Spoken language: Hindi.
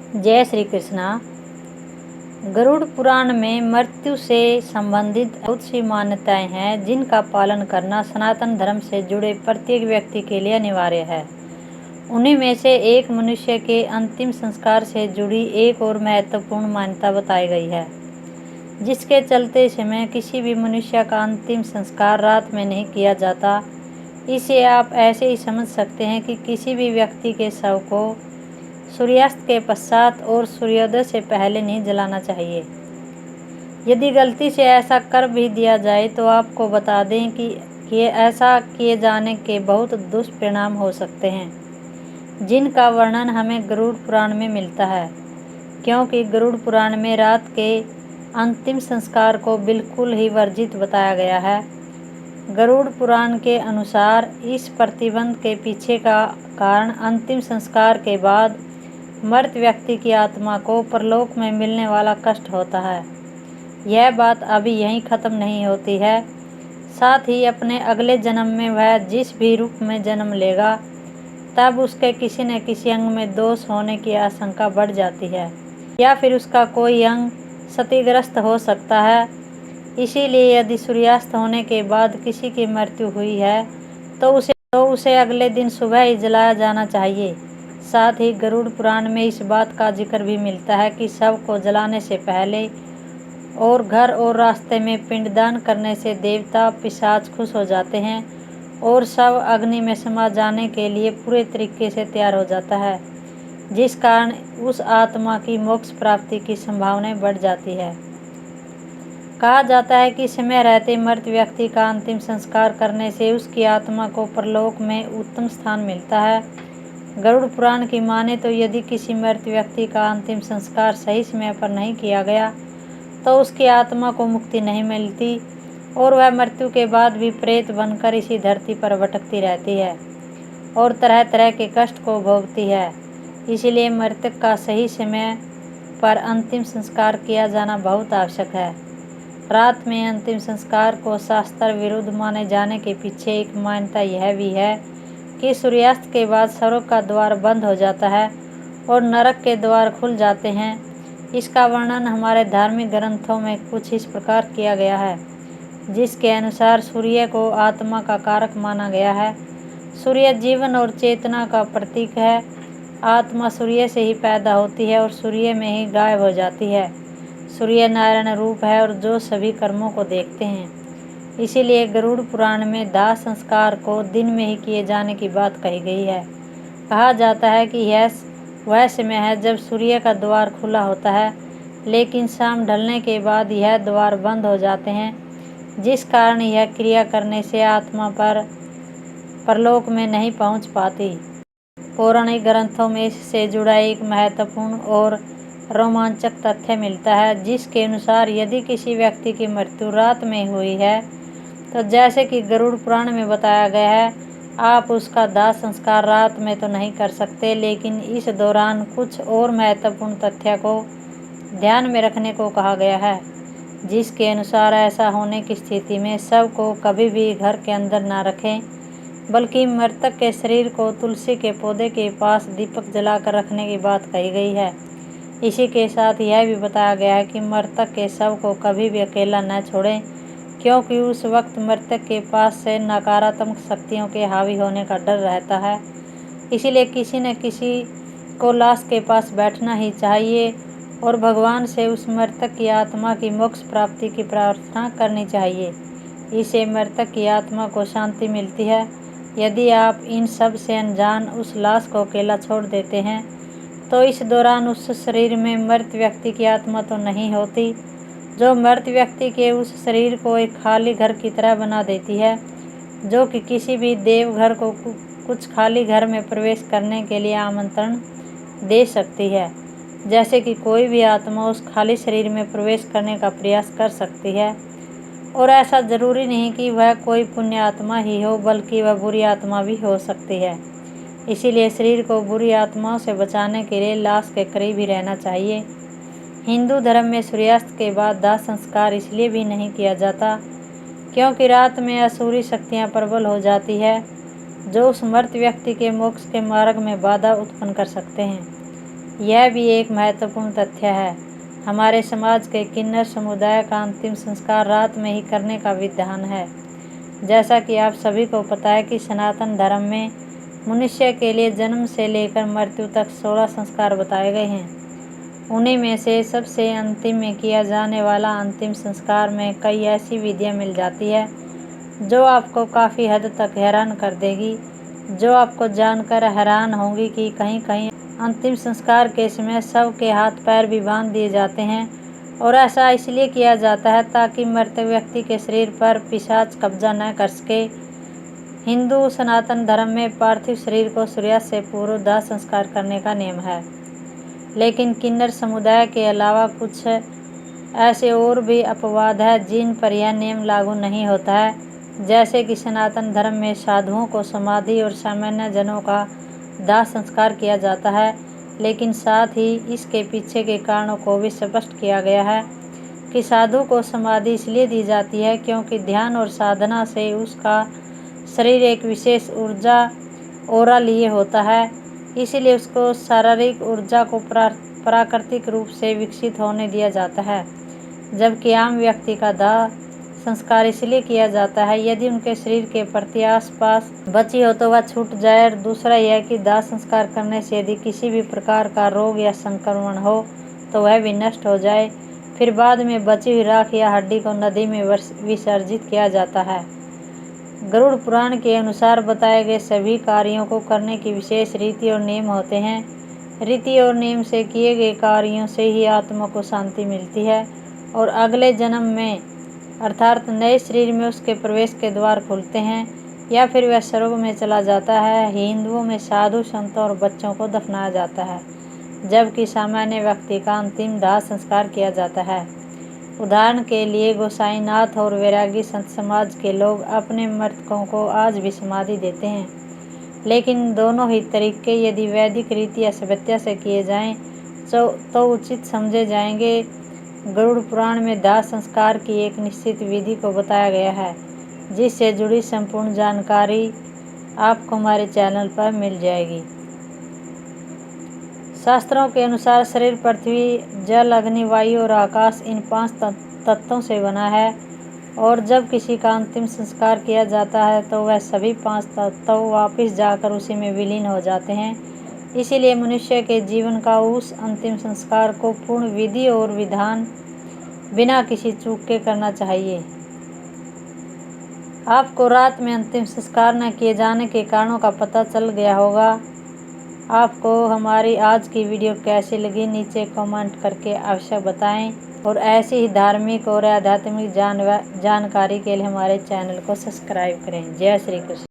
जय श्री कृष्णा। गरुड़ पुराण में मृत्यु से संबंधित बहुत सी मान्यताएं हैं जिनका पालन करना सनातन धर्म से जुड़े प्रत्येक व्यक्ति के लिए अनिवार्य है। उन्हीं में से एक मनुष्य के अंतिम संस्कार से जुड़ी एक और महत्वपूर्ण मान्यता बताई गई है, जिसके चलते समय किसी भी मनुष्य का अंतिम संस्कार रात में नहीं किया जाता। इसे आप ऐसे ही समझ सकते हैं कि किसी भी व्यक्ति के शव को सूर्यास्त के पश्चात और सूर्योदय से पहले नहीं जलाना चाहिए। यदि गलती से ऐसा कर भी दिया जाए तो आपको बता दें कि ऐसा किए जाने के बहुत दुष्परिणाम हो सकते हैं, जिनका वर्णन हमें गरुड़ पुराण में मिलता है। क्योंकि गरुड़ पुराण में रात के अंतिम संस्कार को बिल्कुल ही वर्जित बताया गया है। गरुड़ पुराण के अनुसार इस प्रतिबंध के पीछे का कारण अंतिम संस्कार के बाद मृत व्यक्ति की आत्मा को परलोक में मिलने वाला कष्ट होता है। यह बात अभी यहीं खत्म नहीं होती है, साथ ही अपने अगले जन्म में वह जिस भी रूप में जन्म लेगा तब उसके किसी न किसी अंग में दोष होने की आशंका बढ़ जाती है, या फिर उसका कोई अंग क्षतिग्रस्त हो सकता है। इसीलिए यदि सूर्यास्त होने के बाद किसी की मृत्यु हुई है तो उसे अगले दिन सुबह ही जलाया जाना चाहिए। साथ ही गरुड़ पुराण में इस बात का जिक्र भी मिलता है कि शव को जलाने से पहले और घर और रास्ते में पिंडदान करने से देवता पिशाच खुश हो जाते हैं और शव अग्नि में समा जाने के लिए पूरे तरीके से तैयार हो जाता है, जिस कारण उस आत्मा की मोक्ष प्राप्ति की संभावना बढ़ जाती है। कहा जाता है कि समय रहते मृत व्यक्ति का अंतिम संस्कार करने से उसकी आत्मा को परलोक में उत्तम स्थान मिलता है। गरुड़ पुराण की माने तो यदि किसी मृत व्यक्ति का अंतिम संस्कार सही समय पर नहीं किया गया तो उसकी आत्मा को मुक्ति नहीं मिलती और वह मृत्यु के बाद भी प्रेत बनकर इसी धरती पर भटकती रहती है और तरह तरह के कष्ट को भोगती है। इसीलिए मृतक का सही समय पर अंतिम संस्कार किया जाना बहुत आवश्यक है। रात में अंतिम संस्कार को शास्त्र विरुद्ध माने जाने के पीछे एक मान्यता यह भी है कि सूर्यास्त के बाद स्वर्ग का द्वार बंद हो जाता है और नरक के द्वार खुल जाते हैं। इसका वर्णन हमारे धार्मिक ग्रंथों में कुछ इस प्रकार किया गया है, जिसके अनुसार सूर्य को आत्मा का कारक माना गया है। सूर्य जीवन और चेतना का प्रतीक है। आत्मा सूर्य से ही पैदा होती है और सूर्य में ही गायब हो जाती है। सूर्य नारायण रूप है और जो सभी कर्मों को देखते हैं। इसीलिए गरुड़ पुराण में दाह संस्कार को दिन में ही किए जाने की बात कही गई है। कहा जाता है कि यह वह समय है जब सूर्य का द्वार खुला होता है, लेकिन शाम ढलने के बाद यह द्वार बंद हो जाते हैं, जिस कारण यह क्रिया करने से आत्मा परलोक में नहीं पहुंच पाती। पौराणिक ग्रंथों में इससे जुड़ा एक महत्वपूर्ण और रोमांचक तथ्य मिलता है, जिसके अनुसार यदि किसी व्यक्ति की मृत्यु रात में हुई है तो जैसे कि गरुड़ पुराण में बताया गया है, आप उसका दाह संस्कार रात में तो नहीं कर सकते, लेकिन इस दौरान कुछ और महत्वपूर्ण तथ्य को ध्यान में रखने को कहा गया है, जिसके अनुसार ऐसा होने की स्थिति में शव को कभी भी घर के अंदर ना रखें, बल्कि मृतक के शरीर को तुलसी के पौधे के पास दीपक जलाकर रखने की बात कही गई है। इसी के साथ यह भी बताया गया है कि मृतक के शव को कभी भी अकेला न छोड़ें, क्योंकि उस वक्त मृतक के पास से नकारात्मक शक्तियों के हावी होने का डर रहता है। इसीलिए किसी न किसी को लाश के पास बैठना ही चाहिए और भगवान से उस मृतक की आत्मा की मोक्ष प्राप्ति की प्रार्थना करनी चाहिए। इससे मृतक की आत्मा को शांति मिलती है। यदि आप इन सब से अनजान उस लाश को अकेला छोड़ देते हैं तो इस दौरान उस शरीर में मृत व्यक्ति की आत्मा तो नहीं होती, जो मृत व्यक्ति के उस शरीर को एक खाली घर की तरह बना देती है, जो कि किसी भी देवघर को कुछ खाली घर में प्रवेश करने के लिए आमंत्रण दे सकती है। जैसे कि कोई भी आत्मा उस खाली शरीर में प्रवेश करने का प्रयास कर सकती है, और ऐसा जरूरी नहीं कि वह कोई पुण्य आत्मा ही हो, बल्कि वह बुरी आत्मा भी हो सकती है। इसीलिए शरीर को बुरी आत्माओं से बचाने के लिए लाश के करीब ही रहना चाहिए। हिंदू धर्म में सूर्यास्त के बाद दाह संस्कार इसलिए भी नहीं किया जाता क्योंकि रात में असुरी शक्तियां प्रबल हो जाती है, जो उस मृत व्यक्ति के मोक्ष के मार्ग में बाधा उत्पन्न कर सकते हैं। यह भी एक महत्वपूर्ण तथ्य है। हमारे समाज के किन्नर समुदाय का अंतिम संस्कार रात में ही करने का विधान है। जैसा कि आप सभी को पता है कि सनातन धर्म में मनुष्य के लिए जन्म से लेकर मृत्यु तक 16 संस्कार बताए गए हैं। उन्हीं में से सबसे अंतिम में किया जाने वाला अंतिम संस्कार में कई ऐसी विधियाँ मिल जाती है जो आपको काफ़ी हद तक हैरान कर देगी, जो आपको जानकर हैरान होंगी कि कहीं कहीं अंतिम संस्कार के समय शव के हाथ पैर भी बांध दिए जाते हैं, और ऐसा इसलिए किया जाता है ताकि मृत व्यक्ति के शरीर पर पिशाच कब्जा न कर सके। हिंदू सनातन धर्म में पार्थिव शरीर को सूर्यास्त से पूर्व दाह संस्कार करने का नियम है, लेकिन किन्नर समुदाय के अलावा कुछ ऐसे और भी अपवाद है जिन पर यह नियम लागू नहीं होता है। जैसे कि सनातन धर्म में साधुओं को समाधि और सामान्य जनों का दाह संस्कार किया जाता है, लेकिन साथ ही इसके पीछे के कारणों को भी स्पष्ट किया गया है कि साधु को समाधि इसलिए दी जाती है क्योंकि ध्यान और साधना से उसका शरीर एक विशेष ऊर्जा ओरा लिए होता है, इसलिए उसको शारीरिक ऊर्जा को प्राकृतिक रूप से विकसित होने दिया जाता है। जबकि आम व्यक्ति का दाह संस्कार इसलिए किया जाता है यदि उनके शरीर के प्रति आसपास बची हो तो वह छूट जाए, और दूसरा यह कि दाह संस्कार करने से यदि किसी भी प्रकार का रोग या संक्रमण हो तो वह भी नष्ट हो जाए। फिर बाद में बची हुई राख या हड्डी को नदी में विसर्जित किया जाता है। गरुड़ पुराण के अनुसार बताए गए सभी कार्यों को करने की विशेष रीति और नियम होते हैं। रीति और नियम से किए गए कार्यों से ही आत्मा को शांति मिलती है और अगले जन्म में अर्थात नए शरीर में उसके प्रवेश के द्वार खुलते हैं, या फिर वह स्वर्ग में चला जाता है। हिंदुओं में साधु संतों और बच्चों को दफनाया जाता है, जबकि सामान्य व्यक्ति का अंतिम दाह संस्कार किया जाता है। उदाहरण के लिए गोसाईनाथ और वैरागी संत समाज के लोग अपने मृतकों को आज भी समाधि देते हैं, लेकिन दोनों ही तरीके यदि वैदिक रीति या सभ्यता से किए जाएं तो उचित समझे जाएंगे। गरुड़ पुराण में दाह संस्कार की एक निश्चित विधि को बताया गया है, जिससे जुड़ी संपूर्ण जानकारी आपको हमारे चैनल पर मिल जाएगी। शास्त्रों के अनुसार शरीर पृथ्वी, जल, अग्नि, वायु और आकाश इन 5 तत्वों से बना है, और जब किसी का अंतिम संस्कार किया जाता है तो वह सभी 5 तत्व वापस जाकर उसी में विलीन हो जाते हैं। इसीलिए मनुष्य के जीवन का उस अंतिम संस्कार को पूर्ण विधि और विधान बिना किसी चूक के करना चाहिए। आपको रात में अंतिम संस्कार न किए जाने के कारणों का पता चल गया होगा। आपको हमारी आज की वीडियो कैसी लगी नीचे कमेंट करके अवश्य बताएं, और ऐसी ही धार्मिक और आध्यात्मिक जानकारी के लिए हमारे चैनल को सब्सक्राइब करें। जय श्री कृष्ण।